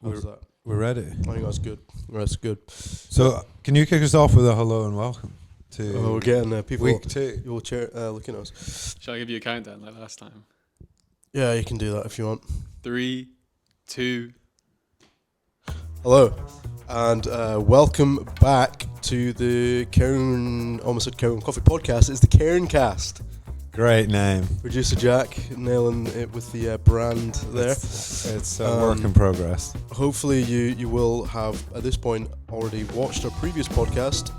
We're ready. I think that's good. That's good. So, can you kick us off with a hello and welcome to we're getting people week 2? You'll looking at us. Shall I give you a countdown like last time? Yeah, you can do that if you want. 3, 2. Hello, and welcome back to the Cairngorm Coffee Podcast. It's the CAIRNcast. Great name. Producer Jack nailing it with the brand there. It's a work in progress. Hopefully you will have at this point already watched our previous podcast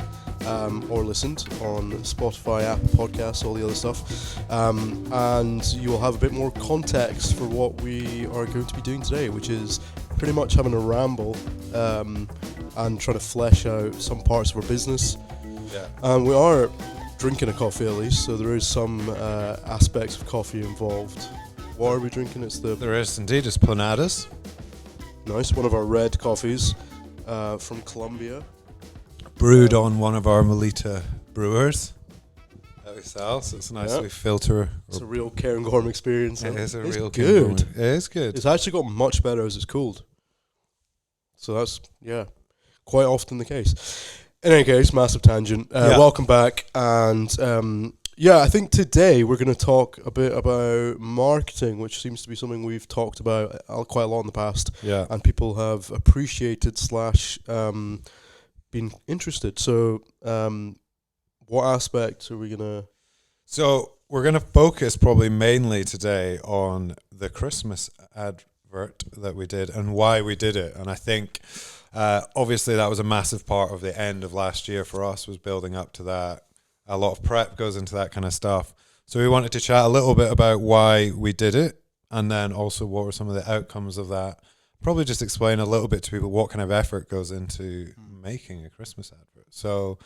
or listened on Spotify, Apple Podcasts, all the other stuff, and you will have a bit more context for what we are going to be doing today, which is pretty much having a ramble and trying to flesh out some parts of our business. Yeah. And we are drinking a coffee at least, so there is some aspects of coffee involved. What are we drinking? There is indeed. It's Planadas. Nice, one of our red coffees from Colombia. Brewed on one of our Melita brewers that we sell, so it's nice we filter. It's a real Cairngorm experience. It is a real good. It is good. It's actually got much better as it's cooled. So that's, quite often the case. In any case, massive tangent. Welcome back. And I think today we're going to talk a bit about marketing, which seems to be something we've talked about quite a lot in the past. Yeah. And people have appreciated / been interested. So what aspects are we going to... So we're going to focus probably mainly today on the Christmas advert that we did and why we did it. And I think... obviously that was a massive part of the end of last year for us, was building up to that. A lot of prep goes into that kind of stuff. So we wanted to chat a little bit about why we did it, and then also what were some of the outcomes of that. Probably just explain a little bit to people what kind of effort goes into making a Christmas advert. So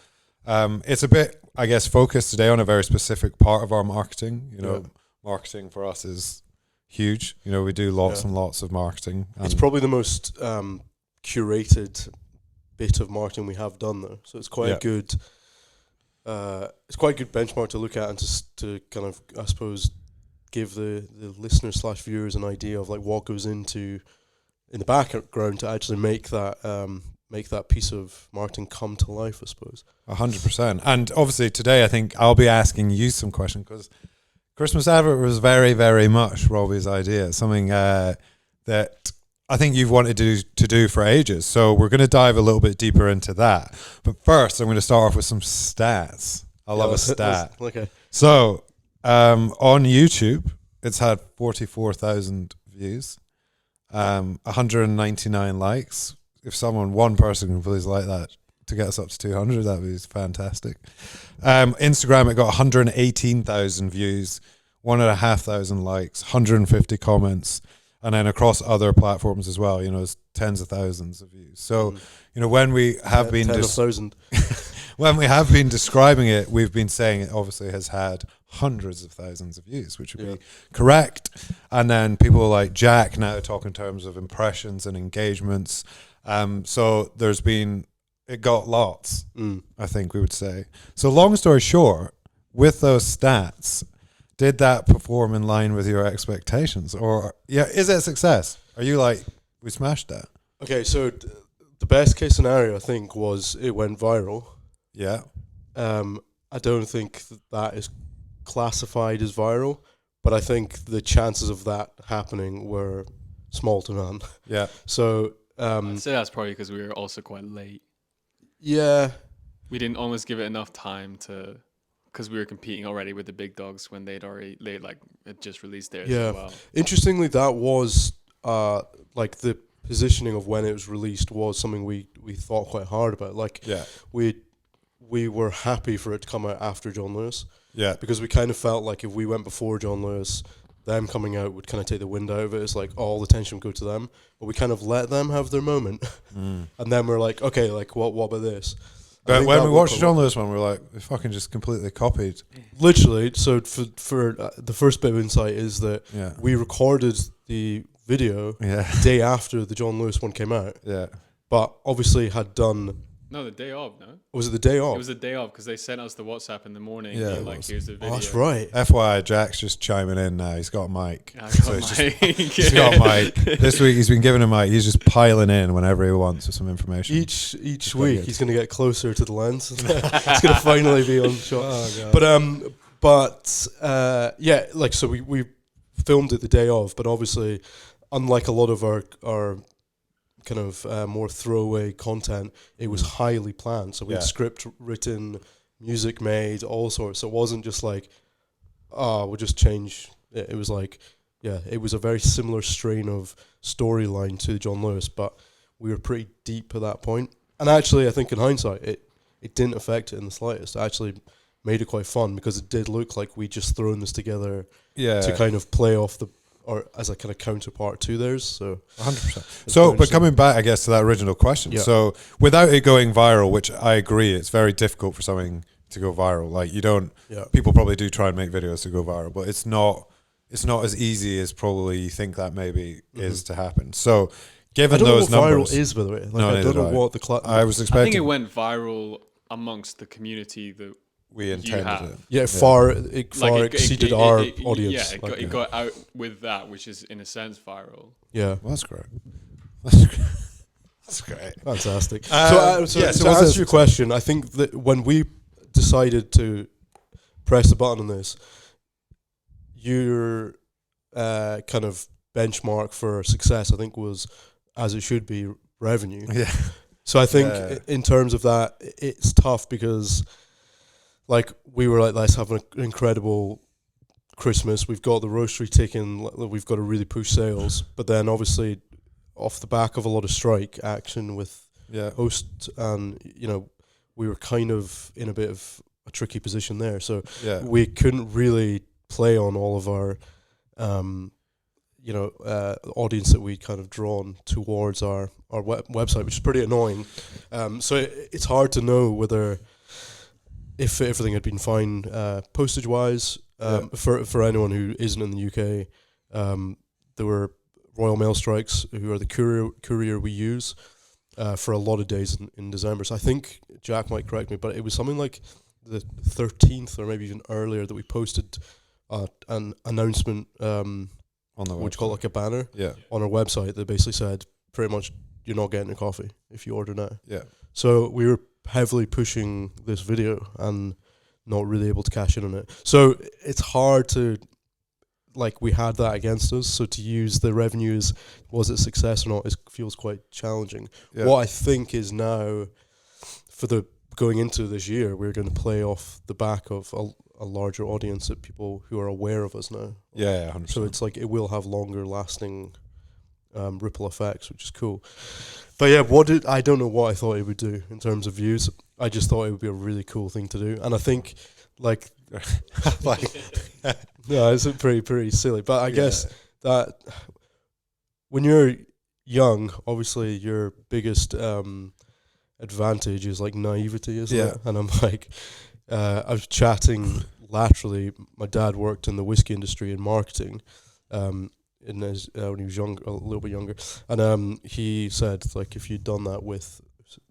it's a bit, I guess, focused today on a very specific part of our marketing. Marketing for us is huge. We do lots and lots of marketing. It's probably the most... curated bit of marketing we have done though, so it's quite a good benchmark to look at, and to kind of, I suppose, give the listeners / viewers an idea of like what goes into in the background to actually make that piece of marketing come to life, I suppose. 100%. And obviously today I think I'll be asking you some questions, because Christmas advert was very, very much Robi's idea, something that I think you've wanted to do for ages. So we're going to dive a little bit deeper into that. But first, I'm going to start off with some stats. I love a stat. Okay. So on YouTube, it's had 44,000 views, 199 likes. If one person can please like that to get us up to 200, that would be fantastic. Instagram, it got 118,000 views, 1,500 likes, 150 comments. And then across other platforms as well, it's tens of thousands of views. So, when we have been when we have been describing it, we've been saying it obviously has had hundreds of thousands of views, which would be correct. And then people like Jack now talk in terms of impressions and engagements. So it got lots, I think we would say. So long story short, with those stats, did that perform in line with your expectations? Or, is it a success? Are you like, we smashed that? Okay, so the best case scenario, I think, was it went viral. Yeah. I don't think that is classified as viral, but I think the chances of that happening were small to none. Yeah. So... I'd say that's probably because we were also quite late. Yeah. We didn't almost give it enough time to... Because we were competing already with the big dogs when it just released theirs as well. Interestingly, that was the positioning of when it was released was something we thought quite hard about. We were happy for it to come out after John Lewis. Yeah. Because we kind of felt like if we went before John Lewis, them coming out would kind of take the wind out of it. It's like all the attention would go to them, but we kind of let them have their moment, and then we're like, okay, like what about this? But when we watched John Lewis one, we were like, we fucking just completely copied. Literally. So for the first bit of insight is that we recorded the video day after the John Lewis one came out. Yeah. But obviously had done No, the day of. No, Was it the day it off? was the day of because they sent us the WhatsApp in the morning. Yeah, being it like, was. here's the video. Oh, that's right. FYI, Jack's just chiming in now. He's got a mic. I So got it's my- He's got a mic. This week he's been given a mic. He's just piling in whenever he wants with some information. Each It's week good. he's going to get closer to the lens. It's going to finally be on shot. Oh, God. But yeah, like so we filmed it the day of, but obviously, unlike a lot of our kind of more throwaway content, it was highly planned. So we had script written, music made, all sorts. So it wasn't just like, we'll just change. It was like, yeah, it was a very similar strain of storyline to John Lewis, but we were pretty deep at that point. And actually, I think in hindsight, it didn't affect it in the slightest. It actually made it quite fun because it did look like we just thrown this together to kind of play off or as a kind of counterpart to theirs. So 100%. So, but coming back, I guess, to that original question. Yeah. So, without it going viral, which I agree, it's very difficult for something to go viral. Like, you don't. Yeah. People probably do try and make videos to go viral, but it's not as easy as probably you think that maybe is to happen. So, given I don't those know what numbers, viral is, by the way. Like, No, I neither don't know do I. what the I was I expecting think it went viral amongst the community that we you intended have. it. far like exceeded our audience. Yeah, it, Like, got, it got out with that, which is in a sense viral. yeah. Well, that's great. That's great. Fantastic. So, So yeah, to so what's answer this- your question, I think that when we decided to press the button on this, your kind of benchmark for success, I think, was, as it should be, revenue. Yeah. So I think Yeah. in terms of that, it's tough because, like, we were like, let's have an incredible Christmas. We've got the roastery ticking. We've got to really push sales. But then, obviously, off the back of a lot of strike action with Yeah. host, and we were kind of in a bit of a tricky position there. So Yeah. we couldn't really play on all of our, audience that we'd kind of drawn towards our website, which is pretty annoying. So it's hard to know whether if everything had been fine postage wise. For anyone who isn't in the UK, there were Royal Mail strikes, who are the courier we use for a lot of days in December. So I think Jack might correct me, but it was something like the 13th or maybe even earlier that we posted an announcement, On the what you call it, like a banner, Yeah. on our website that basically said pretty much you're not getting a coffee if you order now. Yeah. So we were heavily pushing this video and not really able to cash in on it. So it's hard to, like, we had that against us. So to use the revenues, was it success or not, feels quite challenging. Yeah. What I think is now, for the going into this year, we're going to play off the back of a larger audience of people who are aware of us now. Yeah, 100%. So it's like it will have longer lasting ripple effects, which is cool. But yeah, I don't know what I thought it would do in terms of views. I just thought it would be a really cool thing to do, and I think like yeah, it's pretty silly. But I guess that when you're young, obviously your biggest advantage is like naivety, isn't it? And I'm like, I was chatting laterally. My dad worked in the whiskey industry in marketing, when he was younger, a little bit younger, and he said, like, if you'd done that with,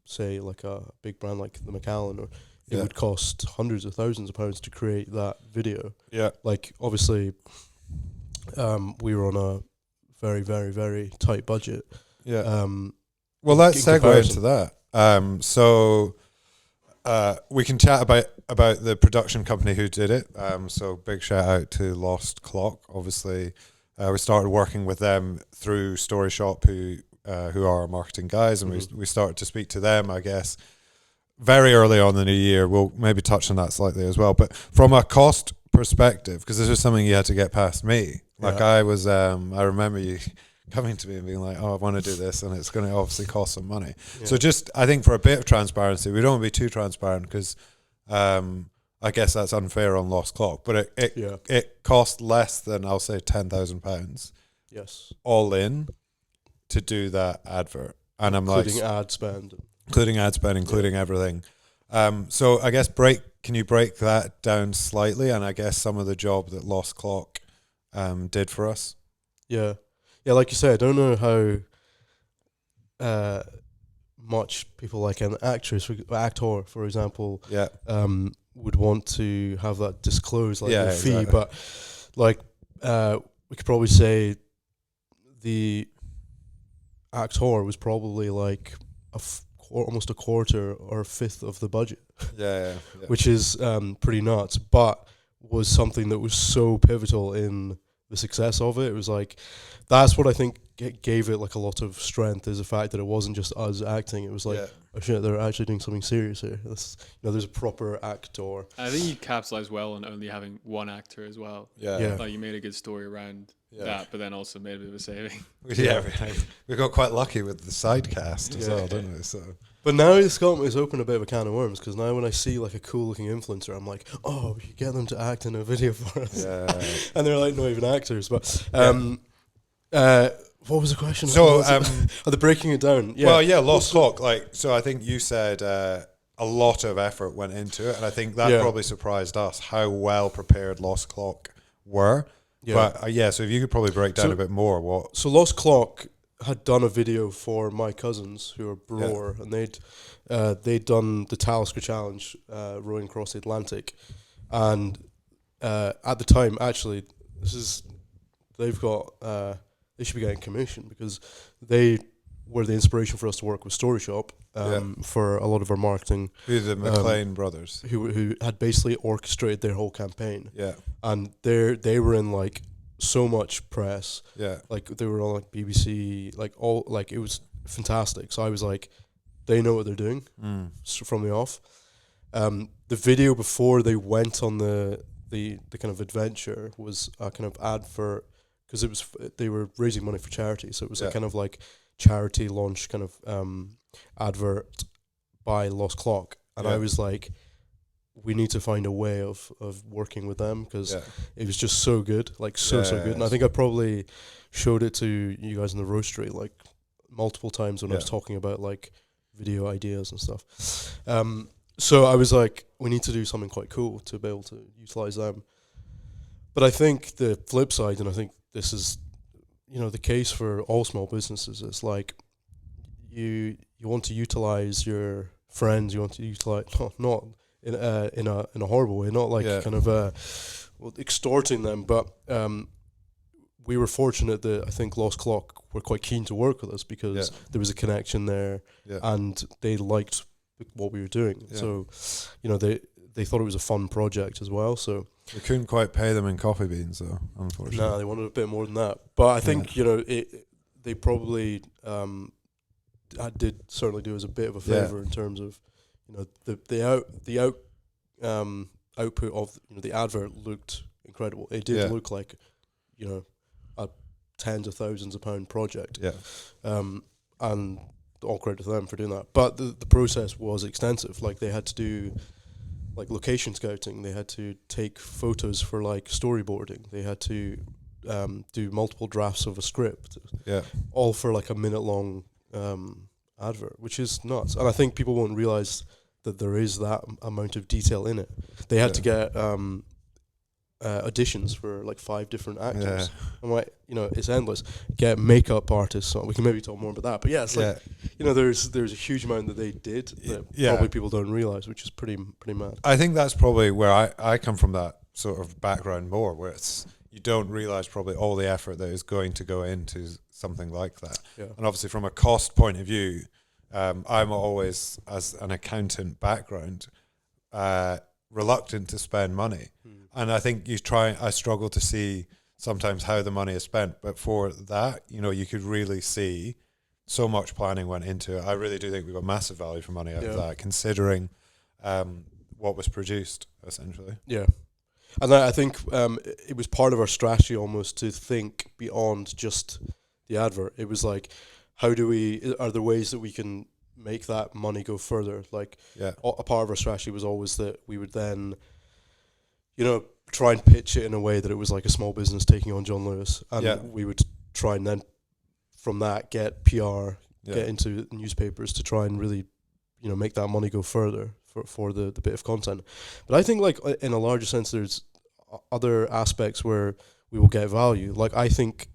say, like a big brand like the Macallan, or it would cost hundreds of thousands of pounds to create that video. Yeah. Like, obviously, we were on a very, very, very tight budget. Yeah. Well, let's segue comparison. into that. So we can chat about the production company who did it. So big shout out to Lost Clock. Obviously, we started working with them through Story Shop, who are our marketing guys, and we started to speak to them, I guess, very early on in the year. We'll maybe touch on that slightly as well. But from a cost perspective, because this was something you had to get past me. Like, I was, I remember you coming to me and being like, oh, I want to do this, and it's going to obviously cost some money. So just, I think for a bit of transparency, we don't want to be too transparent, because I guess that's unfair on Lost Clock, but it cost less than, I'll say, £10,000 Yes. all in to do that advert. And I'm Including like, ad spend. including ad spend, including everything. So I guess can you break that down slightly? And I guess some of the job that Lost Clock did for us. Yeah. Yeah, like you say, I don't know how much people like an actor, for example, Yeah. would want to have that disclosed, like Yeah, their fee. exactly. But like we could probably say the actor was probably like almost a quarter or a fifth of the budget, Yeah. which is pretty nuts, but was something that was so pivotal in the success of it. It was like, that's what I think gave it like a lot of strength, is the fact that it wasn't just us acting. It was like, oh shit, they're actually doing something serious here. There's a proper actor. I think you capitalized well on only having one actor as well. Yeah. Like you made a good story around that, but then also made a bit of a saving. We got quite lucky with the side cast as well, didn't we? So. But now it's opened a bit of a can of worms, because now when I see like a cool looking influencer, I'm like, oh, we should get them to act in a video for us. Yeah. And they're like not even actors. But what was the question? So are they breaking it down? Yeah. Well, yeah, Lost Clock. Like, so I think you said a lot of effort went into it, and I think that probably surprised us how well prepared Lost Clock were. Yeah. But so if you could probably break down a bit more what. So Lost Clock had done a video for my cousins who are Bror, and they'd done the Talisker Challenge, rowing across the Atlantic, and at the time, actually, they've got they should be getting commission, because they were the inspiration for us to work with Story Shop for a lot of our marketing. Who the McLean brothers, who had basically orchestrated their whole campaign. Yeah, and they were in like so much press. Yeah, like they were on like BBC, like all, like it was fantastic. So I was like, they know what they're doing from the off. The video before they went on the kind of adventure was a kind of advert, because they were raising money for charity, so it was a kind of like charity launch kind of advert by Lost Clock, and I was like, we need to find a way of working with them, because it was just so good, like so good. And I think I probably showed it to you guys in the roastery like multiple times when I was talking about like video ideas and stuff. So I was like, we need to do something quite cool to be able to utilize them. But I think the flip side, and I think this is, the case for all small businesses, is like you want to utilize your friends, you want to utilize not in a horrible way, not like kind of extorting them, but we were fortunate that I think Lost Clock were quite keen to work with us, because there was a connection there, and they liked what we were doing. So, they thought it was a fun project as well. So we couldn't quite pay them in coffee beans, though, unfortunately. No, they wanted a bit more than that. But I think they probably did certainly do us a bit of a favor in terms of the output of the advert looked incredible. It did look like a tens of thousands of pound project. And all credit to them for doing that. But the process was extensive. Like they had to do like location scouting. They had to take photos for like storyboarding. They had to do multiple drafts of a script. All for like a minute long advert, which is nuts. And I think people won't realize that there is that amount of detail in it. They had to get auditions for like 5 different actors. I'm like, it's endless. Get makeup artists on. We can maybe talk more about that. But it's like, there's a huge amount that they did that probably people don't realize, which is pretty mad. I think that's probably where I come from, that sort of background more, where you don't realize probably all the effort that is going to go into something like that. And obviously from a cost point of view, I'm always, as an accountant background, reluctant to spend money. And I think I struggle to see sometimes how the money is spent. But for that, you could really see so much planning went into it. I really do think we got massive value for money out of that, considering what was produced, essentially. Yeah. And I think it was part of our strategy almost to think beyond just the advert. It was like, are there ways that we can make that money go further? Like, a part of our strategy was always that we would then, try and pitch it in a way that it was like a small business taking on John Lewis. And we would try and then from that get PR, get into newspapers to try and really, make that money go further for the bit of content. But I think like in a larger sense, there's other aspects where we will get value. Like I think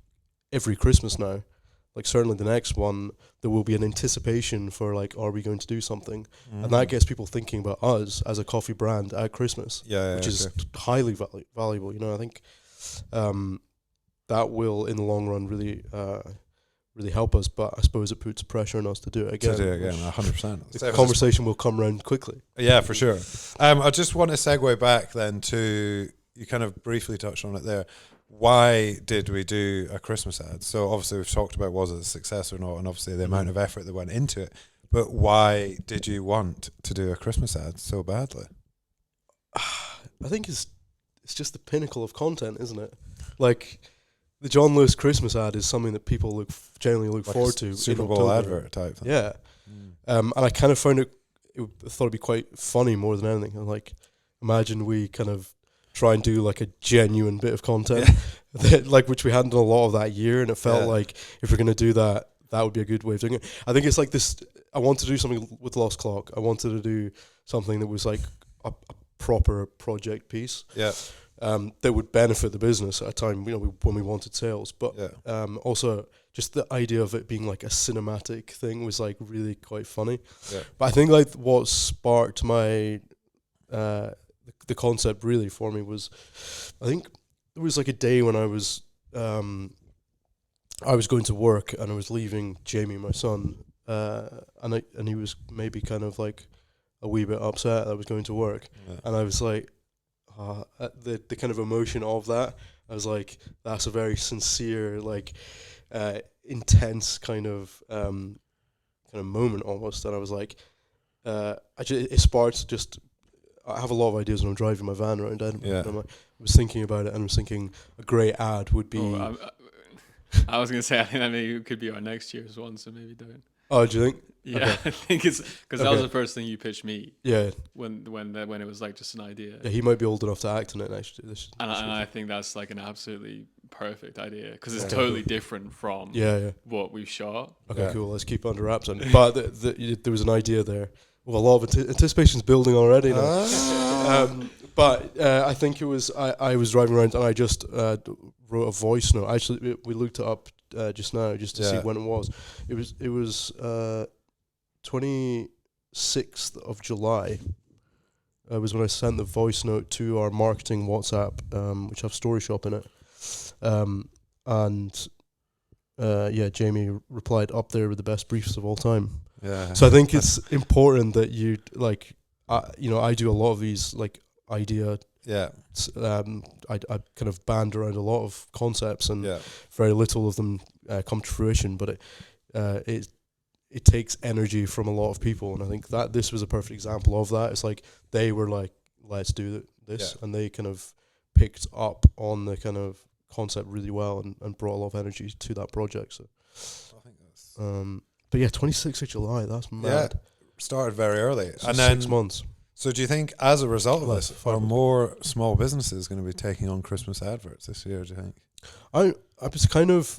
every Christmas now, like certainly the next one, there will be an anticipation for like, are we going to do something? And that gets people thinking about us as a coffee brand at Christmas, which is highly valuable. You know, I think that will in the long run really help us, but I suppose it puts pressure on us to do it again. 100%. The conversation will come round quickly. Yeah, for sure. I just want to segue back then to, you kind of briefly touched on it there. Why did we do a Christmas ad? So obviously we've talked about was it a success or not, and obviously the amount of effort that went into it. But why did you want to do a Christmas ad so badly? I think it's just the pinnacle of content, isn't it? Like the John Lewis Christmas ad is something that people generally look like forward to. Super Bowl advert type thing. Yeah. And I kind of found I thought it'd be quite funny more than anything. And like, imagine we kind of try and do like a genuine bit of content that, like, which we hadn't done a lot of that year, and it felt like if we're going to do that, that would be a good way of doing it. I think it's like this, I wanted to do something with Lost Clock. I wanted to do something that was like a proper project piece. That would benefit the business at a time, you know, when we wanted sales. But also just the idea of it being like a cinematic thing was like really quite funny. But I think like what sparked my the concept really for me was, I think there was like a day when I was going to work and I was leaving Jamie, my son, and he was maybe kind of like a wee bit upset that I was going to work, and I was like, the kind of emotion of that, I was like, that's a very sincere, like intense kind of moment almost, and I was like, it sparked just. I have a lot of ideas when I'm driving my van around Edinburgh. And I was thinking about it, and I was thinking a great ad would be. I was gonna say, I think that maybe it could be our next year's one, so maybe do it. Oh, do you think? Yeah, okay. I think it's because that was the first thing you pitched me. Yeah. When it was like just an idea. Yeah, he might be old enough to act in it next year. And I think that's like an absolutely perfect idea because it's totally different from what we've shot. Okay, cool. Let's keep it under wraps then. But there was an idea there. Well, a lot of anticipation's building already now. But I think it was I was driving around and I just wrote a voice note. Actually, we looked it up just now just to see when it was. It was 26th of July. Was when I sent the voice note to our marketing WhatsApp, which have Story Shop in it. Jamie replied up there with the best briefs of all time. Yeah. So I think it's important that you like, I do a lot of these like idea. Yeah. I kind of band around a lot of concepts, and very little of them come to fruition. But it takes energy from a lot of people, and I think that this was a perfect example of that. It's like they were like, let's do this, and they kind of picked up on the kind of concept really well and brought a lot of energy to that project. So I think that's. But yeah, 26th of July, that's mad. Yeah, started very early. So and then 6 months. So do you think as a result of this, are more small businesses going to be taking on Christmas adverts this year, do you think? I was kind of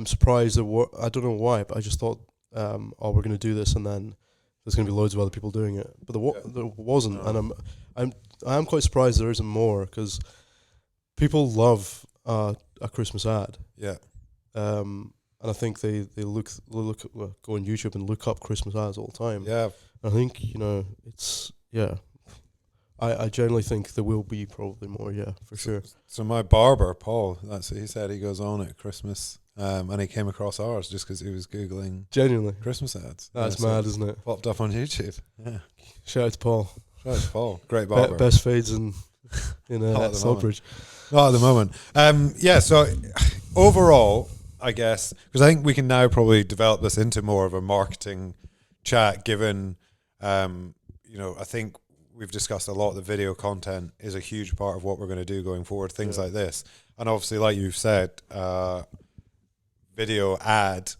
surprised that I don't know why, but I just thought, we're going to do this and then there's going to be loads of other people doing it. But there wasn't, and I am quite surprised there isn't more, because people love a Christmas ad. Yeah. And I think they go on YouTube and look up Christmas ads all the time. Yeah. And I think, it's, I generally think there will be probably more, for sure. So my barber, Paul, he said he goes on at Christmas, and he came across ours just because he was Googling genuinely Christmas ads. That's mad, isn't it? Popped up on YouTube. Yeah. Shout out to Paul. Great barber. Best fades in Southbridge. Not at the moment. So overall, I guess, because I think we can now probably develop this into more of a marketing chat, given, I think we've discussed a lot, the video content is a huge part of what we're going to do going forward, things like this. And obviously, like you've said, video ad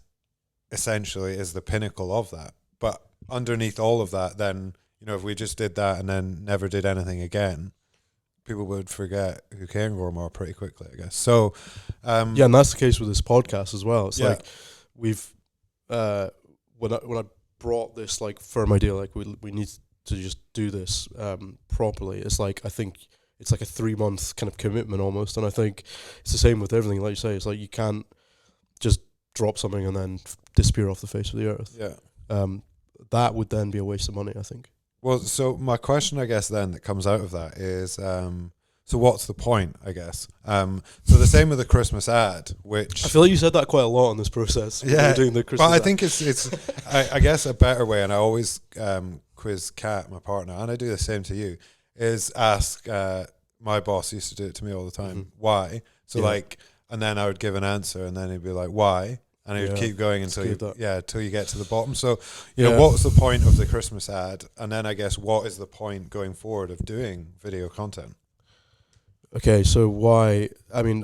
essentially is the pinnacle of that. But underneath all of that, then, if we just did that and then never did anything again, people would forget who Cairngorm are pretty quickly, I guess. So, and that's the case with this podcast as well. It's like we've when I brought this like firm idea, like we need to just do this properly. It's like, I think it's like a 3 month kind of commitment almost, and I think it's the same with everything. Like you say, it's like you can't just drop something and then disappear off the face of the earth. Yeah. That would then be a waste of money, I think. Well, so my question, I guess, then that comes out of that is, so what's the point, I guess? So the same with the Christmas ad, which... I feel like you said that quite a lot in this process. When you were doing the Christmas but I ad. think it's I guess a better way, and I always quiz Kat, my partner, and I do the same to you, is ask, my boss used to do it to me all the time, why? So and then I would give an answer, and then he'd be like, why? And he would keep going until you get to the bottom. So, you know, what's the point of the Christmas ad? And then I guess what is the point going forward of doing video content? Okay, so why? I mean,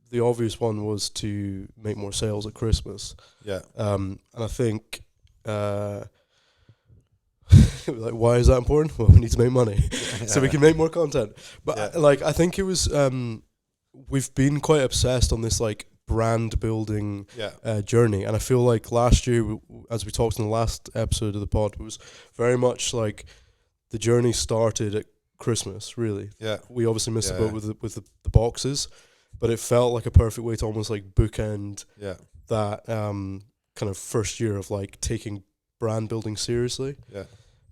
the obvious one was to make more sales at Christmas. Yeah. And I think, like, why is that important? Well, we need to make money, so we can make more content. But like, I think it was, we've been quite obsessed on this like brand building journey, and I feel like last year, as we talked in the last episode of the pod, was very much like the journey started at Christmas. Really, we obviously missed the boat with the boxes, but it felt like a perfect way to almost like bookend that kind of first year of like taking brand building seriously.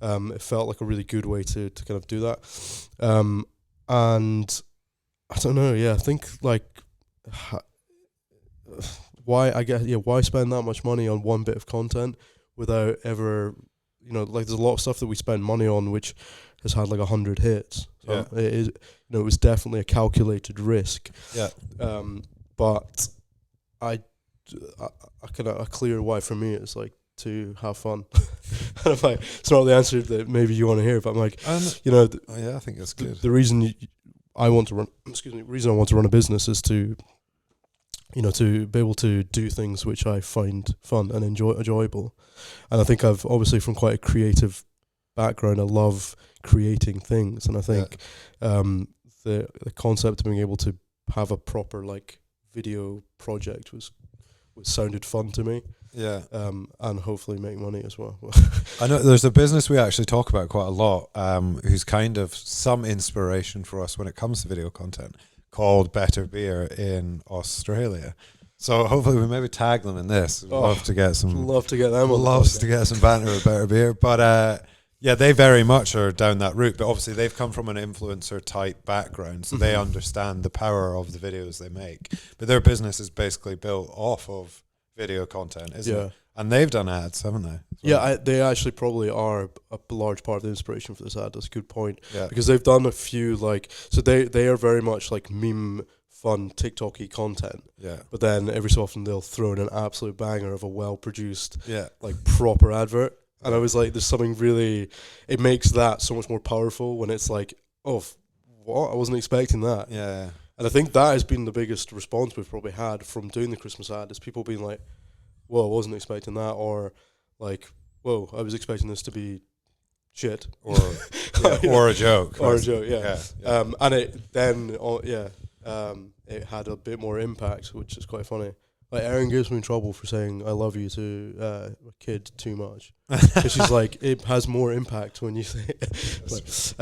It felt like a really good way to kind of do that, and I don't know. I think like. Why why spend that much money on one bit of content without ever, you know, like there's a lot of stuff that we spend money on which has had like 100 hits. So it is, you know, it was definitely a calculated risk. But I kind of a clear why for me is like to have fun. And I'm like, it's not the answer that maybe you want to hear, but I'm like, you know, I think that's good. The reason I want to run, the reason I want to run a business is to, you know, to be able to do things which I find fun and enjoyable. And I think I've obviously from quite a creative background, I love creating things. And I think the concept of being able to have a proper like video project was sounded fun to me. And hopefully make money as well. I know there's a business we actually talk about quite a lot, who's kind of some inspiration for us when it comes to video content, called Better Beer in Australia. So hopefully we maybe tag them in this. Love to get them. Loves to get some banter with Better Beer. But they very much are down that route. But obviously they've come from an influencer type background, so they understand the power of the videos they make. But their business is basically built off of video content, isn't it? And they've done ads, haven't they? They actually probably are a large part of the inspiration for this ad. That's a good point. Because they've done a few so they are very much like meme fun TikTok-y content. But then every so often they'll throw in an absolute banger of a well-produced like proper advert. And I was like, there's something really, it makes that so much more powerful when it's like, oh, what? I wasn't expecting that. And I think that has been the biggest response we've probably had from doing the Christmas ad, is people being like, whoa, I wasn't expecting that, or like, whoa, I was expecting this to be shit, or or a joke, and it then it had a bit more impact, which is quite funny. Like Erin gives me in trouble for saying I love you to a kid too much, because she's like, it has more impact when you say it.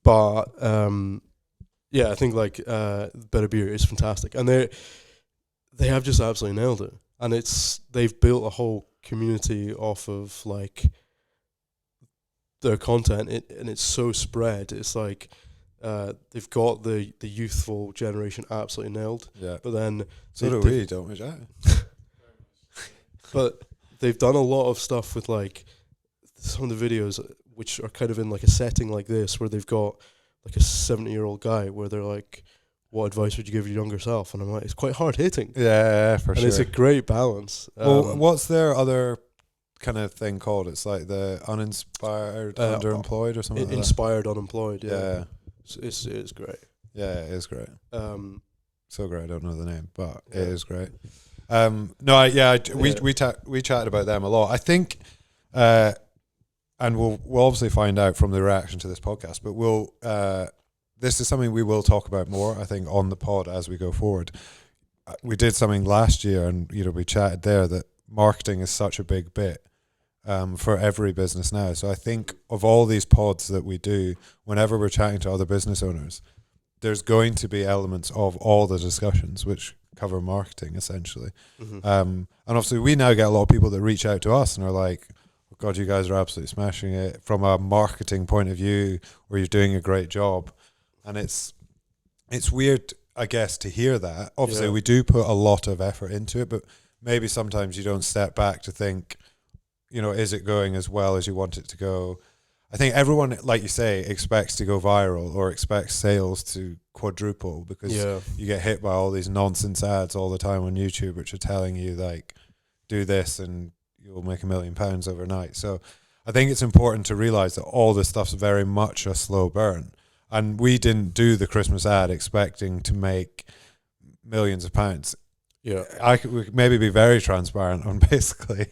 But I think like Better Beer is fantastic, and they have just absolutely nailed it. And they've built a whole community off of like their content, and it's so spread. It's like they've got the youthful generation absolutely nailed. But then so do we, don't we, Jack? But they've done a lot of stuff with like some of the videos which are kind of in like a setting like this, where they've got like a 70-year-old guy where they're like, what advice would you give your younger self? And I'm like, it's quite hard hitting. For sure. And it's a great balance. Well, what's their other kind of thing called? It's like the uninspired underemployed or something like Inspired unemployed, It's great. Yeah, it is great. So great, I don't know the name, but it is great. We chatted about them a lot. I think, and we'll obviously find out from the reaction to this podcast, but this is something we will talk about more, I think, on the pod as we go forward. We did something last year, and we chatted there that marketing is such a big bit for every business now. So I think of all these pods that we do, whenever we're chatting to other business owners, there's going to be elements of all the discussions which cover marketing essentially. Mm-hmm. And obviously we now get a lot of people that reach out to us and are like, oh God, you guys are absolutely smashing it from a marketing point of view, or you're doing a great job. And it's weird, I guess, to hear that. Obviously we do put a lot of effort into it, but maybe sometimes you don't step back to think, you know, is it going as well as you want it to go? I think everyone, like you say, expects to go viral or expects sales to quadruple because you get hit by all these nonsense ads all the time on YouTube, which are telling you like, do this and you'll make £1 million overnight. So I think it's important to realize that all this stuff's very much a slow burn. And we didn't do the Christmas ad expecting to make millions of pounds. Yeah, We could maybe be very transparent on basically.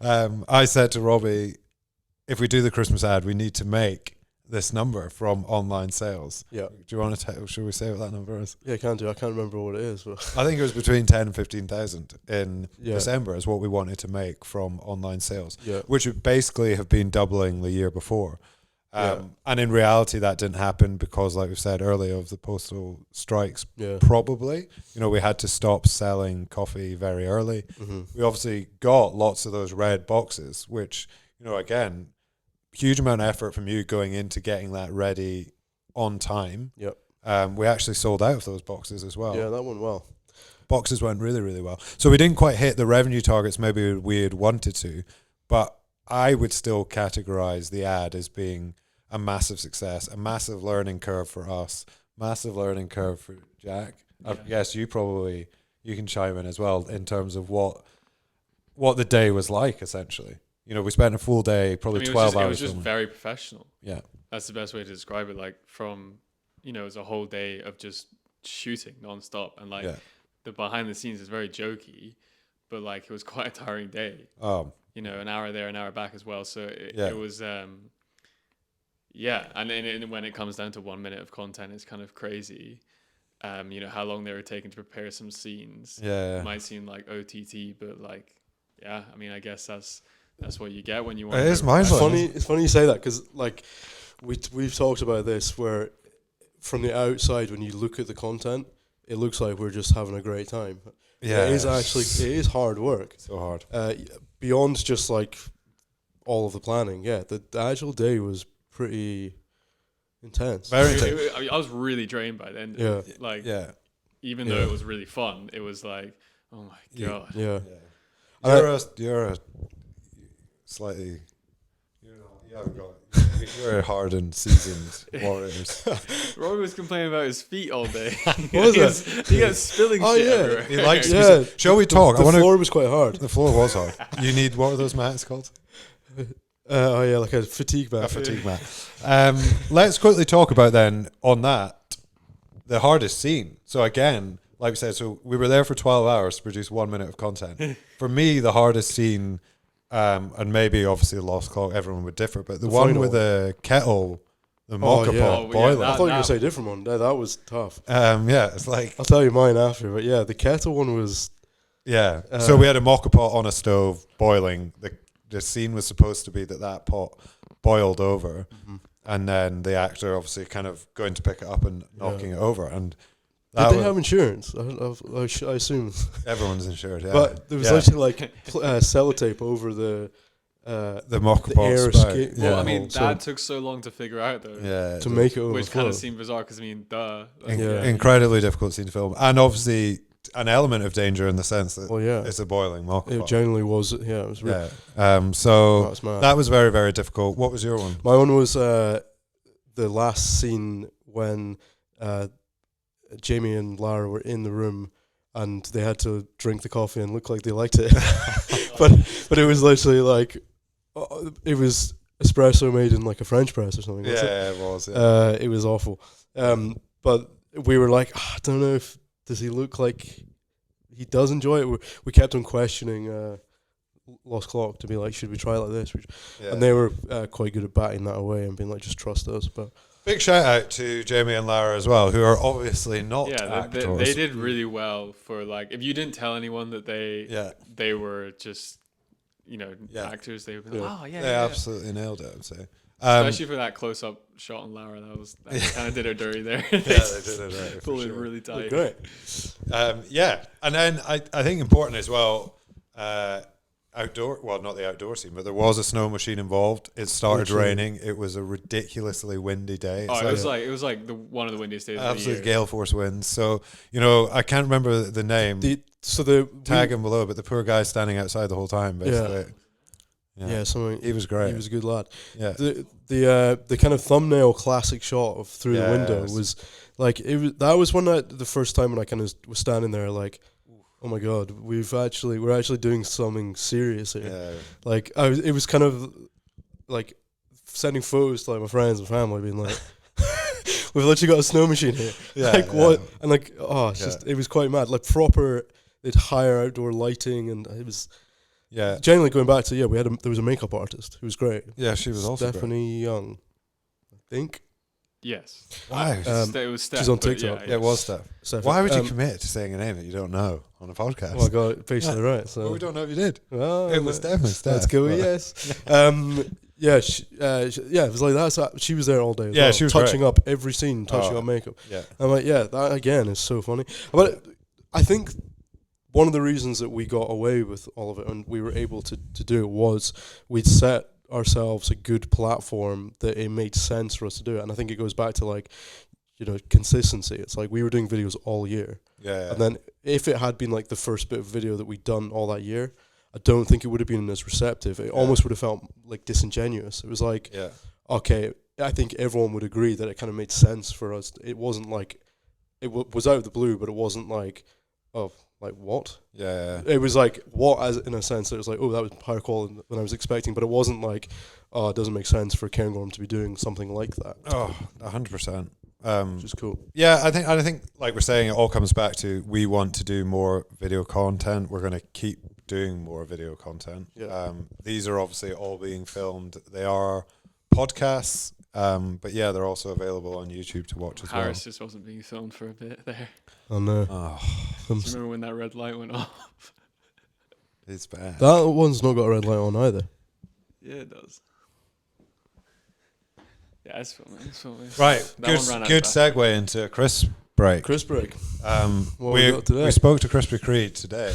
I said to Robbie, if we do the Christmas ad, we need to make this number from online sales. Yeah. Do you want to should we say what that number is? Yeah, I can do. I can't remember what it is. But I think it was between 10 and 15,000 in December is what we wanted to make from online sales, which would basically have been doubling the year before. And in reality, that didn't happen because, like we said earlier, of the postal strikes, probably. You know, we had to stop selling coffee very early. Mm-hmm. We obviously got lots of those red boxes, which, you know, again, huge amount of effort from you going into getting that ready on time. Yep. We actually sold out of those boxes as well. Yeah, that went well. Boxes went really, really well. So we didn't quite hit the revenue targets maybe we had wanted to, but I would still categorize the ad as being a massive success, a massive learning curve for us, massive learning curve for Jack. I guess you can chime in as well in terms of what the day was like, essentially. You know, we spent a full day, probably 12 hours. It was just very professional. Yeah. That's the best way to describe it. Like from, you know, it was a whole day of just shooting nonstop. And like the behind the scenes is very jokey, but like it was quite a tiring day. You know, an hour there, an hour back as well. So it was, and when it comes down to 1 minute of content, it's kind of crazy. You know, how long they were taking to prepare some scenes. It might seem like OTT, but like, I mean, I guess that's what you get when you want. It is mind-blowing. It's funny you say that because like we've talked about this where from the outside when you look at the content, it looks like we're just having a great time. Yeah, it is hard work. So hard. Beyond just like all of the planning, the actual day was pretty intense. Very intense. I was really drained by the end of it. Like, even though it was really fun, it was like, oh my god. You're a slightly, you haven't got. You're a hardened, seasoned warriors. Robbie was complaining about his feet all day. What was it? He got spilling shit everywhere. He likes. Shall we talk? The floor was quite hard. The floor was hard. You need, what are those mats called? Like a fatigue mat. A fatigue mat. Let's quickly talk about then on that the hardest scene. So again, like we said, so we were there for 12 hours to produce 1 minute of content. For me, the hardest scene. And maybe obviously the Lost Clock, everyone would differ, but the one with the kettle, the mocha pot boiler. I thought you were going to say a different one. That was tough. It's like, I'll tell you mine after, but the kettle one was. So we had a mocha pot on a stove boiling. The scene was supposed to be that pot boiled over, and then the actor obviously kind of going to pick it up and knocking it over. And did they have insurance? I assume everyone's insured. Yeah, but there was actually like sellotape over the mocha pot air spout. Well, I mean, that took so long to figure out though. Yeah, to make it overflow. Which kind of seemed bizarre because I mean, incredibly difficult scene to film, and obviously an element of danger in the sense that it's a boiling mocha pot. It genuinely was. Yeah, it was. So that was very, very difficult. What was your one? My one was the last scene when. Jamie and Lara were in the room and they had to drink the coffee and look like they liked it. but it was literally like it was espresso made in like a French press or something. It was. It was awful. But we were like, I don't know does he look like he does enjoy it. We kept on questioning Lost Clock to be like, should we try it like this? And they were quite good at batting that away and being like, just trust us. But big shout out to Jamie and Lara as well, who are obviously not actors. They did really well for like, if you didn't tell anyone that they were just, actors, they would be like, they absolutely nailed it, I would say. Especially for that close-up shot on Lara, that kind of did her dirty there. Yeah, they did it right. Pulled it really tight. Great. Yeah, and then I think important as well. Not the outdoor scene, but there was a snow machine involved. It started raining. It was a ridiculously windy day. Oh, it was like one of the windiest days. Absolute of the year. gale force winds. So I can't remember the name. Tag him below, but the poor guy standing outside the whole time, basically. Yeah, something. He was great. He was a good lad. Yeah. The kind of thumbnail classic shot of through the window was like that was the first time when I kind of was standing there like, oh my god, we're actually doing something serious here. Yeah. Like it was kind of like sending photos to like my friends and family, being like, we've literally got a snow machine here. Yeah. Like what? And like it was quite mad. Like proper, they'd hire outdoor lighting, and it was. Yeah. Generally going back to there was a makeup artist who was great. Yeah, she was also Stephanie Young, I think. Yes. Wow. It was Steph. She's on TikTok. Yeah, it was Steph. Stephanie. Why would you commit to saying a name that you don't know on a podcast? Well, I got it basically right. So Well, we don't know if you did. Well, It was definitely Steph. let's go. but- Yes. It was like that. So she was there all day. As Yeah, well, she was touching up every scene, touching up makeup. Yeah. I'm like, that again is so funny. But I think one of the reasons that we got away with all of it and we were able to do it was we'd set ourselves a good platform that it made sense for us to do it. And I think it goes back to like, consistency. It's like we were doing videos all year. Yeah. And then if it had been like the first bit of video that we'd done all that year, I don't think it would have been as receptive. It almost would have felt like disingenuous. It was like, okay, I think everyone would agree that it kind of made sense for us. It wasn't like, was out of the blue, but it wasn't like, oh, like what? Yeah. It was like what, as in a sense, it was like, oh, that was higher quality than I was expecting, but it wasn't like, oh, it doesn't make sense for Cairngorm to be doing something like that. Oh, 100%. Which is cool. Yeah, I think like we're saying, it all comes back to we want to do more video content. We're going to keep doing more video content. Yeah. These are obviously all being filmed. They are podcasts, but yeah, they're also available on YouTube to watch as well. Harris just wasn't being filmed for a bit there. Oh no. Do you remember when that red light went off? It's bad. That one's not got a red light on either. Yeah, it does. Yeah, it's filming. Right, That good segue into Chris break. Chris break. What we got today? we spoke to Crispy Creed today,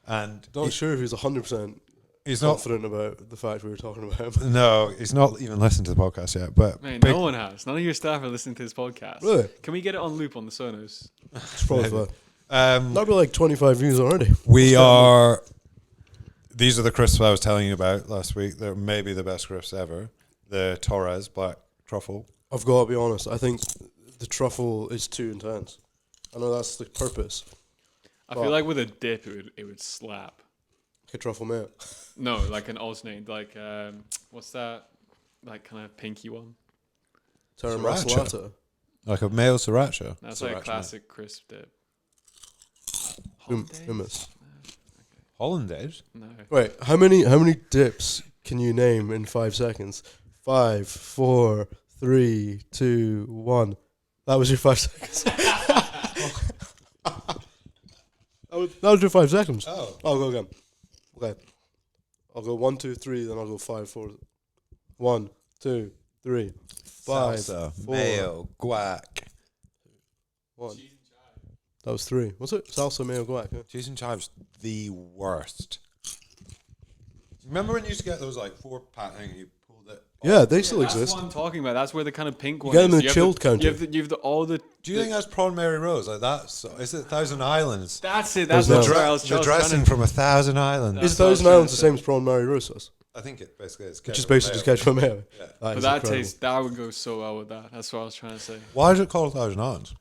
and Not sure if he's 100% he's not. confident about the fact we were talking about him. No, he's not even listened to the podcast yet. But Man, big- no one has. None of your staff are listening to this podcast. Really? Can we get it on loop on the Sonos? It's probably fine. um, That'd be like 25 views already. we are. These are the crisps I was telling you about last week. They're maybe the best crisps ever. The Torres Black Truffle. I've got to be honest. I think the truffle is too intense. I know that's the purpose. I feel like with a dip, it would slap. Like a truffle mayo. No, like an alternate, like what's that? Like kind of pinky one. Terra Sriracha. macerata. Like a male sriracha. That's like a Sriracha. classic crisp dip. Hummus. Hollandaise. No. Wait, how many dips can you name in 5 seconds? 5, 4, 3, 2, 1. That was your 5 seconds. That was your 5 seconds. Oh. I'll go again. Okay. I'll go 1, 2, 3, then I'll go 5, 4. 1, 2, 3, 5, Salsa, 4, mayo, guac. 1. That was 3. What's it? Salsa, mayo, guac. Yeah. Cheese and chives, the worst. Remember when you used to get those like 4-pack and you pulled it? Yeah, they still That's exist. what I'm talking about. That's where the kind of pink one get them is. in the chilled counter. You have all the. Do you think that's Prawn Mary Rose? Like that's is it Thousand Islands? That's it. That's There's what no- I was The trying to- dressing from 1,000 Islands. Is That's what I was Thousand trying Islands to the say. same as prawn Mary Rose sauce? I think it basically is. Just basically just ketchup and mayo. Yeah. But is that incredible. taste, that would go so well with that. That's what I was trying to say. Why is it called 1,000 Islands?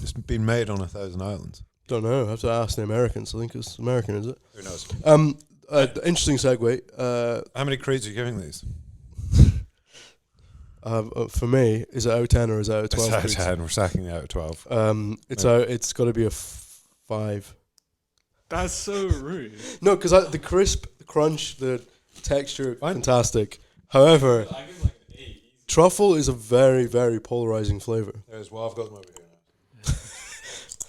It's been made on 1,000 Islands. Don't know. I have to ask the Americans. I think it's American, is it? Who knows? Interesting segue. How many creeds are you giving these? For me, is it out of 10 or is it out of 12? It's out of creeds? 10. We're sacking it out of 12. It's out. It's got to be a 5. That's so rude. No, because the crisp, the crunch, the texture, fantastic. However, I give like an 8. truffle is a very, very polarizing flavor. There's I've got them over here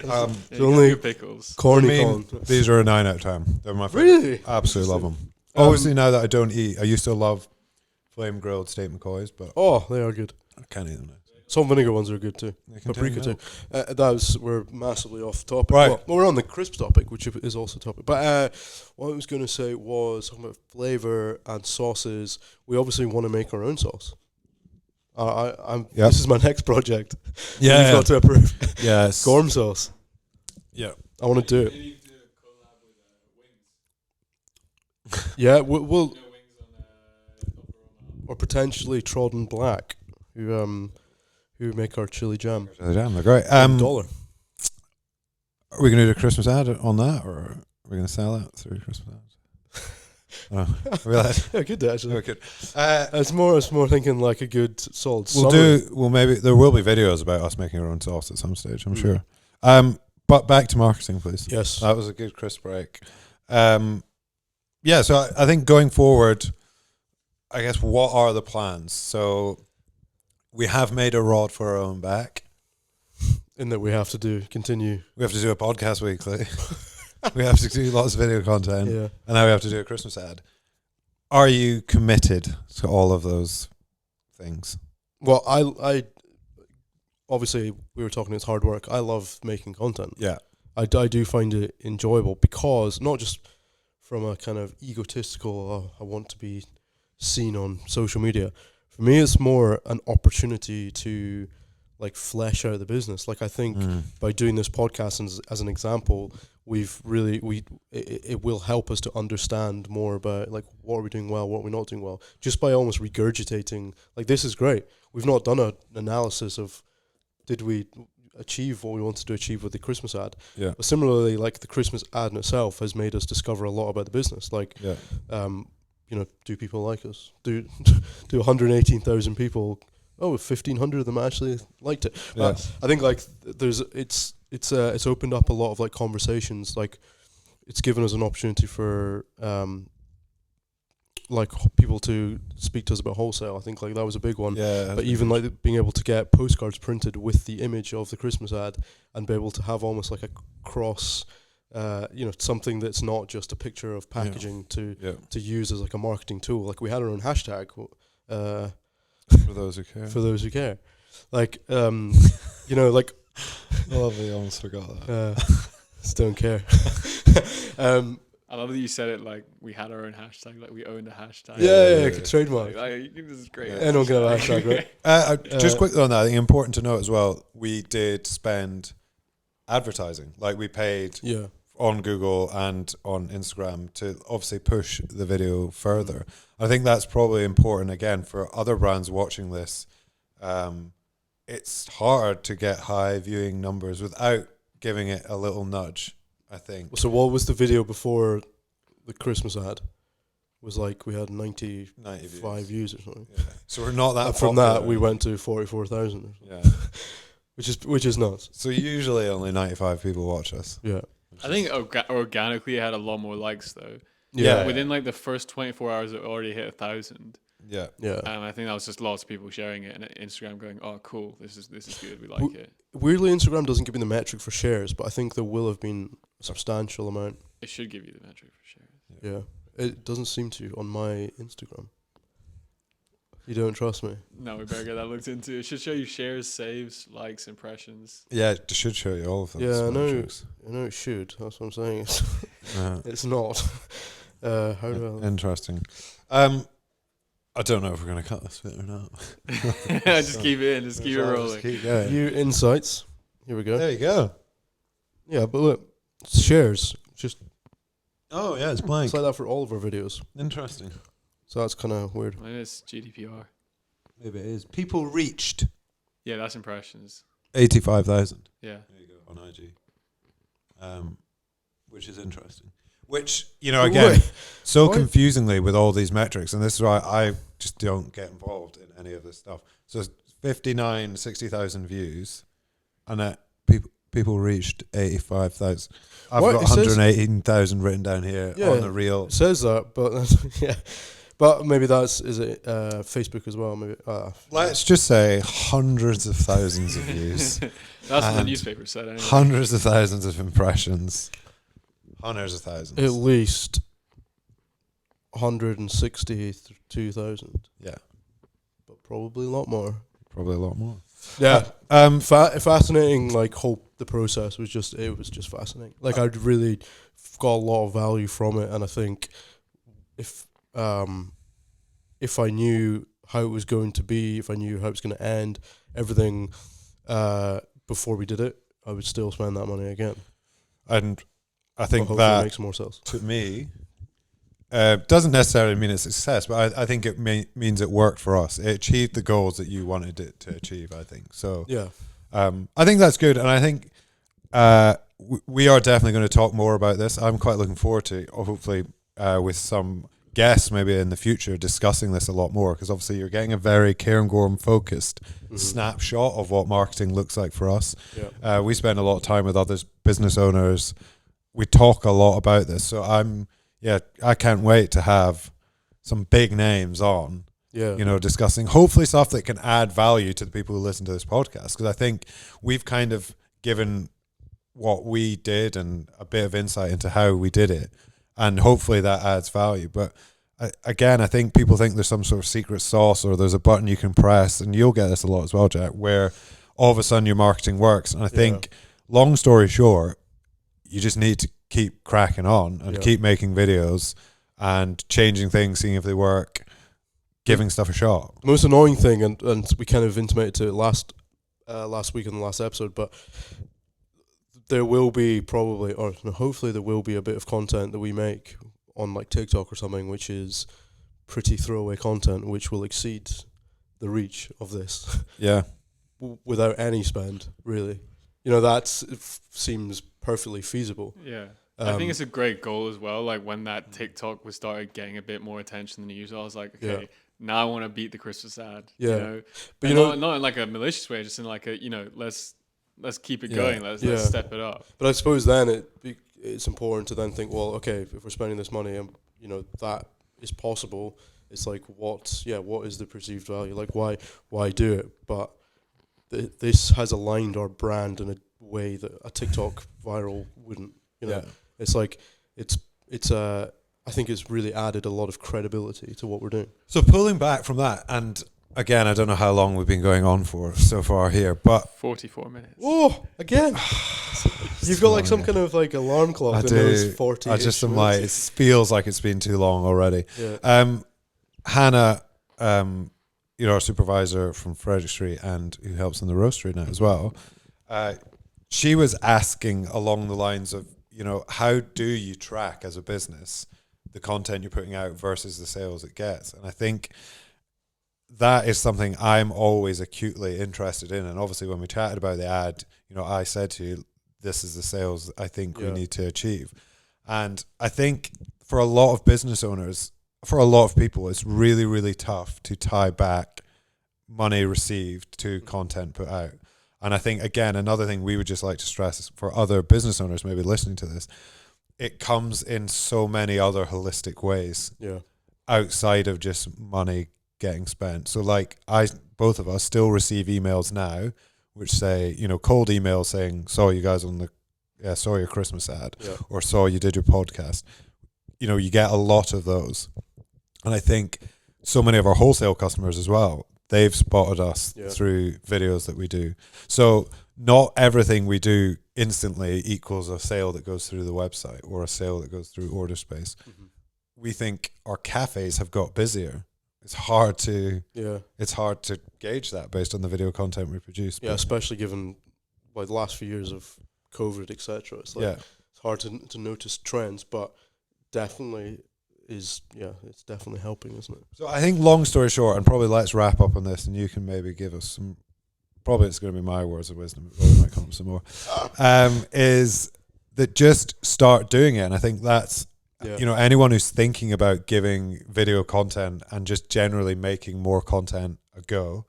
Yeah, It's you only got good pickles. corny now. con. These are a 9 out of 10. They're my favorite. Really? Absolutely love them. Obviously, now that I don't eat, I used to love flame grilled steak McCoys, but Oh, they are good. I can't eat them now. Salt and vinegar ones are good too. Paprika too. We're massively off topic. Right. Well, we're on the crisp topic, which is also a topic. But what I was going to say was talking about flavour and sauces. We obviously want to make our own sauce. This is my next project. Yeah. You've got to approve. Yes. Cairngorm Sauce. Yeah. I want to do it. Yeah, we'll or potentially Trodden Black, who make our chili jam. They're great. $1. Are we going to do a Christmas ad on that, or are we going to sell that through Christmas ads? Yeah, good actually. We could. It's more thinking like a good solid. Maybe there will be videos about us making our own sauce at some stage, I'm sure. But back to marketing, please. Yes, that was a good crisp break. So I think going forward, I guess, what are the plans? So we have made a rod for our own back. In that we have to continue. We have to do a podcast weekly. We have to do lots of video content. Yeah. And now we have to do a Christmas ad. Are you committed to all of those things? Well, I obviously, we were talking, it's hard work. I love making content. Yeah. I do find it enjoyable because not just from a kind of egotistical, I want to be seen on social media. For me, it's more an opportunity to like flesh out the business. Like I think by doing this podcast as an example, it will help us to understand more about like what are we doing well, what are we not doing well, just by almost regurgitating. Like this is great. We've not done an analysis of did we achieve what we wanted to achieve with the Christmas ad. Yeah. But similarly, like the Christmas ad in itself has made us discover a lot about the business. Like, do people like us? Do 118,000 people? 1,500 of them actually liked it. Yeah. I think like it's opened up a lot of like conversations. Like it's given us an opportunity for like people to speak to us about wholesale. I think like that was a big one. Yeah. But even like being able to get postcards printed with the image of the Christmas ad and be able to have almost like a cross, something that's not just a picture of packaging to use as like a marketing tool. Like we had our own hashtag. For those who care. For those who care. Like, like... Oh, I almost forgot that. Just don't care. I love that you said it like we had our own hashtag, like we owned a hashtag. Yeah, trademark. This is great. Anyone can have a hashtag, right? Just quickly on that, I think important to note as well, we did spend advertising. Like we paid on Google and on Instagram to obviously push the video further. I think that's probably important, again, for other brands watching this. It's hard to get high viewing numbers without giving it a little nudge, I think. So what was the video before the Christmas ad? It was like we had 95 views or something. Yeah. So we're not that and from popular. that we went to 44,000. Yeah. which is nuts. So usually only 95 people watch us. Yeah. I think organically it had a lot more likes though. Yeah. Within like the first 24 hours, it already hit 1,000. Yeah. Yeah. I think that was just lots of people sharing it and Instagram going, "Oh, cool! This is good. We like it." Weirdly, Instagram doesn't give me the metric for shares, but I think there will have been a substantial amount. It should give you the metric for shares. Yeah. It doesn't seem to on my Instagram. You don't trust me? No, we better get that looked into. It should show you shares, saves, likes, impressions. Yeah, it should show you all of them. Yeah, I know it should. That's what I'm saying. It's not. How do I... Interesting. I don't know if we're going to cut this bit or not. Just keep it in. Just keep it rolling. Keep going. View insights. Here we go. There you go. Yeah, but look, shares. Just oh yeah, it's blank. It's like that for all of our videos. Interesting. So that's kind of weird. It is GDPR. Maybe it is. People reached. Yeah, that's impressions. 85,000. Yeah. There you go on IG. Which is interesting. Which, again, confusingly with all these metrics, and this is why I just don't get involved in any of this stuff. So 60,000 views, and people reached 85,000. I've got 118,000 written down here on the reel. It says that, but yeah. But maybe is it Facebook as well? Maybe. Let's just say hundreds of thousands of views. That's what the newspaper said anyway. Hundreds of thousands of impressions. Hundreds of thousands. At least 162,000. Yeah, But probably a lot more. probably a lot more. Yeah. Fascinating. Like, the process was just fascinating. Like, I'd really got a lot of value from it, and I think if I knew how it was going to be, if I knew how it was going to end, everything before we did it, I would still spend that money again. And I think that makes more sense to me. Doesn't necessarily mean it's a success, but I think it means it worked for us. It achieved the goals that you wanted it to achieve, I think. So yeah, I think that's good. And I think we are definitely going to talk more about this. I'm quite looking forward to, hopefully, with some guests maybe in the future, discussing this a lot more, because obviously you're getting a very Cairngorm focused snapshot of what marketing looks like for us. Yeah. We spend a lot of time with other business owners. We talk a lot about this. So I can't wait to have some big names on, discussing hopefully stuff that can add value to the people who listen to this podcast. Because I think we've kind of given what we did and a bit of insight into how we did it. And hopefully that adds value. But again, I think people think there's some sort of secret sauce or there's a button you can press, and you'll get this a lot as well, Jack, where all of a sudden your marketing works. And I think, long story short, you just need to keep cracking on and keep making videos and changing things, seeing if they work, giving stuff a shot. Most annoying thing, and we kind of intimated to it last week in the last episode, but there will be probably, or hopefully there will be a bit of content that we make on like TikTok or something, which is pretty throwaway content, which will exceed the reach of this. Yeah. Without any spend, really. That seems perfectly feasible. Yeah. I think it's a great goal as well. Like, when that TikTok was started getting a bit more attention than usual, I was like, okay, now I want to beat the Christmas ad. Yeah. But not in like a malicious way, just in like a, let's keep it going. Let's step it up. But I suppose then it's important to then think, well, okay, if we're spending this money and that is possible, it's like what is the perceived value? Like, why do it? But this has aligned our brand in a way that a TikTok viral wouldn't. It's like it's I think it's really added a lot of credibility to what we're doing. So pulling back from that, and again, I don't know how long we've been going on for so far here, but 44 minutes. Oh, again. You've got like some kind of like alarm clock. I that do. knows 40. I just am like, it feels like it's been too long already. Yeah. Hannah, our supervisor from Frederick Street and who helps in the roastery now as well, she was asking along the lines of, how do you track as a business the content you're putting out versus the sales it gets? And I think that is something I'm always acutely interested in. And obviously when we chatted about the ad, I said to you, this is the sales I think we need to achieve. And I think for a lot of business owners, for a lot of people, it's really, really tough to tie back money received to content put out. And I think, again, another thing we would just like to stress is for other business owners maybe listening to this, it comes in so many other holistic ways outside of just money getting spent. So like both of us still receive emails now which say, cold emails saying, saw you guys on saw your Christmas ad or saw you did your podcast. You get a lot of those. And I think so many of our wholesale customers as well, they've spotted us through videos that we do. So not everything we do instantly equals a sale that goes through the website or a sale that goes through order space. Mm-hmm. We think our cafes have got busier. It's hard to gauge that based on the video content we produce. Yeah, especially given like the last few years of COVID, etc. It's like it's hard to notice trends, but definitely it's definitely helping, isn't it? So I think, long story short, and probably let's wrap up on this, and you can maybe give us some. Probably it's going to be my words of wisdom, but we might come up some more. Is that just start doing it? And I think that's anyone who's thinking about giving video content and just generally making more content a go,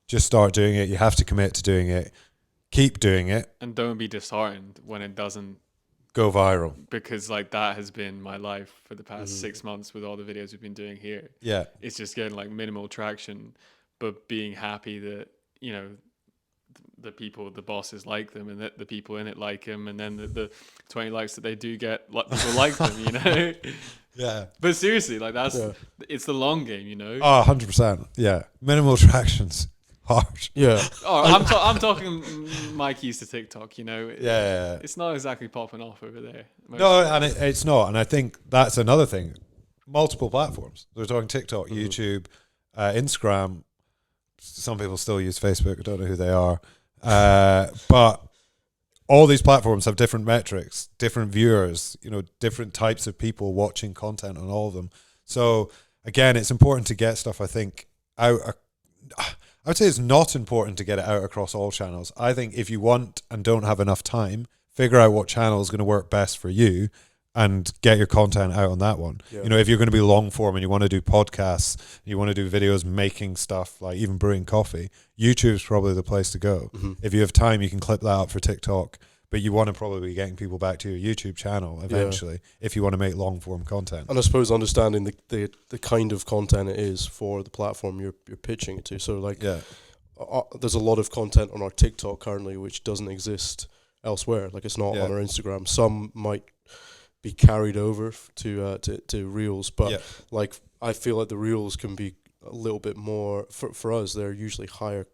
just start doing it. You have to commit to doing it. Keep doing it, and don't be disheartened when it doesn't go viral, because like that has been my life for the past 6 months with all the videos we've been doing here. It's just getting like minimal traction, but being happy that the people, the bosses like them, and that the people in it like them, and then the 20 likes that they do get, like, people like them. Yeah. But seriously, like it's the long game, you know. Oh, 100%. Yeah. Minimal tractions. Hard. Yeah. I'm talking my keys to TikTok, you know. Yeah. It's not exactly popping off over there. No, and it's not. And I think that's another thing. Multiple platforms. We're talking TikTok, YouTube, Instagram. Some people still use Facebook. I don't know who they are. But all these platforms have different metrics, different viewers, you know, different types of people watching content on all of them. So again, it's important to get stuff, I think, out. I would say it's not important to get it out across all channels. I think if you want and don't have enough time, figure out what channel is going to work best for you and get your content out on that one. Yeah. You know, if you're going to be long form and you want to do podcasts, you want to do videos making stuff, like even brewing coffee, YouTube's probably the place to go. Mm-hmm. If you have time, you can clip that up for TikTok, but you want to probably be getting people back to your YouTube channel eventually if you want to make long form content. And I suppose understanding the kind of content it is for the platform you're pitching it to. So like, there's a lot of content on our TikTok currently which doesn't exist elsewhere. Like it's not on our Instagram. Some might be carried over to Reels, but like I feel like the Reels can be a little bit more for us. They're usually higher.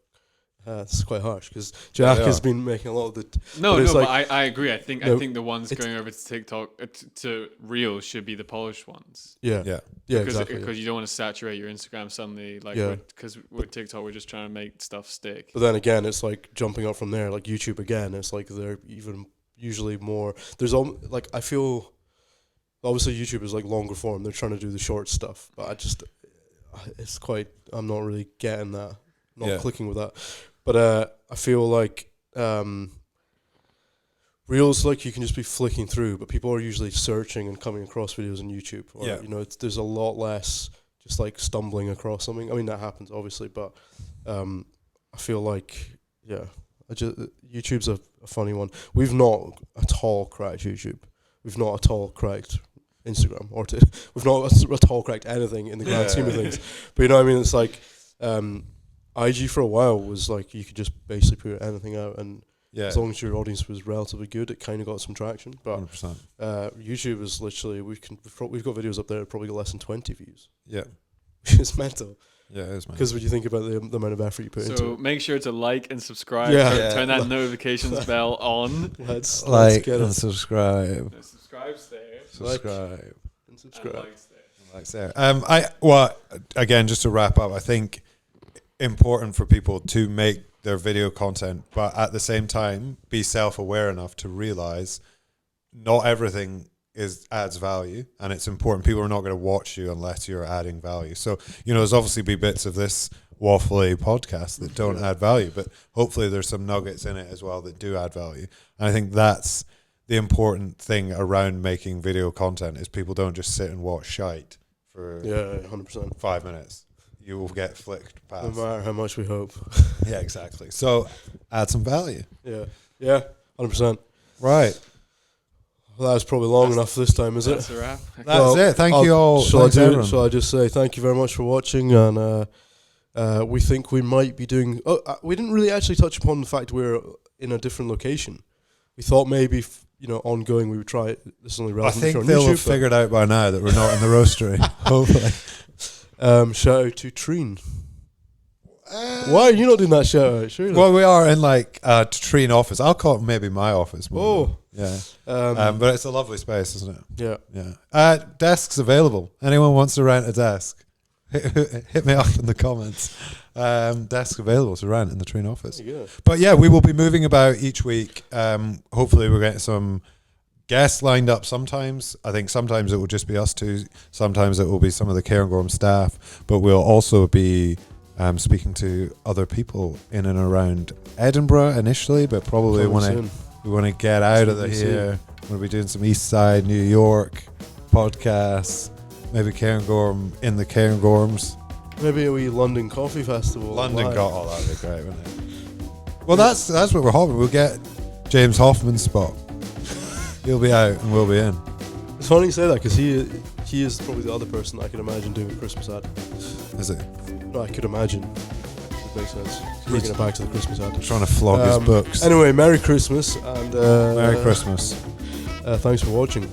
It's quite harsh because Jack has been making a lot of the. But I agree. I think the ones going over to TikTok to Reels should be the polished ones. Yeah, exactly. Because you don't want to saturate your Instagram suddenly. Like because with TikTok we're just trying to make stuff stick. But then again, it's like jumping up from there. Like YouTube again, it's like they're even usually more. There's like I feel. Obviously, YouTube is like longer form. They're trying to do the short stuff, but I'm not really getting that. Not clicking with that. But I feel like Reels, like you can just be flicking through, but people are usually searching and coming across videos on YouTube. Or, you know, there's a lot less just like stumbling across something. I mean, that happens obviously, but I feel like YouTube's a funny one. We've not at all cracked YouTube. We've not at all cracked Instagram, we've not at all cracked anything in the grand scheme of things. But you know what I mean? It's like IG for a while was like you could just basically put anything out, and as long as your audience was relatively good, it kind of got some traction. But 100%. YouTube is literally we've got videos up there that probably got less than 20 views. Yeah, which is mental. Yeah, it is mental. Because when you think about the amount of effort you put into it. So make sure to like and subscribe. Turn that notifications bell on. Let's like get and subscribe. No, subscribe's there. Subscribe and subscribe. And likes there. Again, just to wrap up, I think important for people to make their video content, but at the same time be self-aware enough to realize not everything adds value, and it's important. People are not going to watch you unless you're adding value. So, you know, there's obviously be bits of this waffly podcast that don't add value, but hopefully there's some nuggets in it as well that do add value. And I think that's the important thing around making video content is people don't just sit and watch shite for 100% 5 minutes. You will get flicked past. No matter how much we hope. Yeah, exactly. So add some value. Yeah, 100%. Right. Well, that was probably long enough this time, is it? That's a wrap. That's it. Thank you all. Shall I just say thank you very much for watching, and we think we might be doing. We didn't really actually touch upon the fact we're in a different location. We thought maybe ongoing we would try it. This is only relevant. I think they'll have figured out by now that we're not in the roastery. Hopefully. Shout out to Treen. Why are you not doing that shout out? Surely. Well, we are in Treen office. I'll call it maybe my office. Oh, yeah. But it's a lovely space, isn't it? Yeah. Desks available. Anyone wants to rent a desk? Hit me up in the comments. Desk available to rent in the Treen office. But yeah, we will be moving about each week. Hopefully, we're getting some guests lined up sometimes. I think sometimes it will just be us two. Sometimes it will be some of the Cairngorm staff. But we'll also be speaking to other people in and around Edinburgh initially, but probably we want to get out of here. We're going to be doing some East Side, New York podcasts, maybe Cairngorm in the Cairngorms. Maybe a wee London Coffee Festival. That'd be great, wouldn't it? Well, that's what we're hoping. We'll get James Hoffman's spot. He'll be out and we'll be in. It's funny you say that because he is probably the other person I could imagine doing a Christmas ad. Is it? No, I could imagine. It makes sense. Bringing it back to the Christmas ad. Trying to flog his books. Anyway, Merry Christmas and Merry Christmas. Thanks for watching.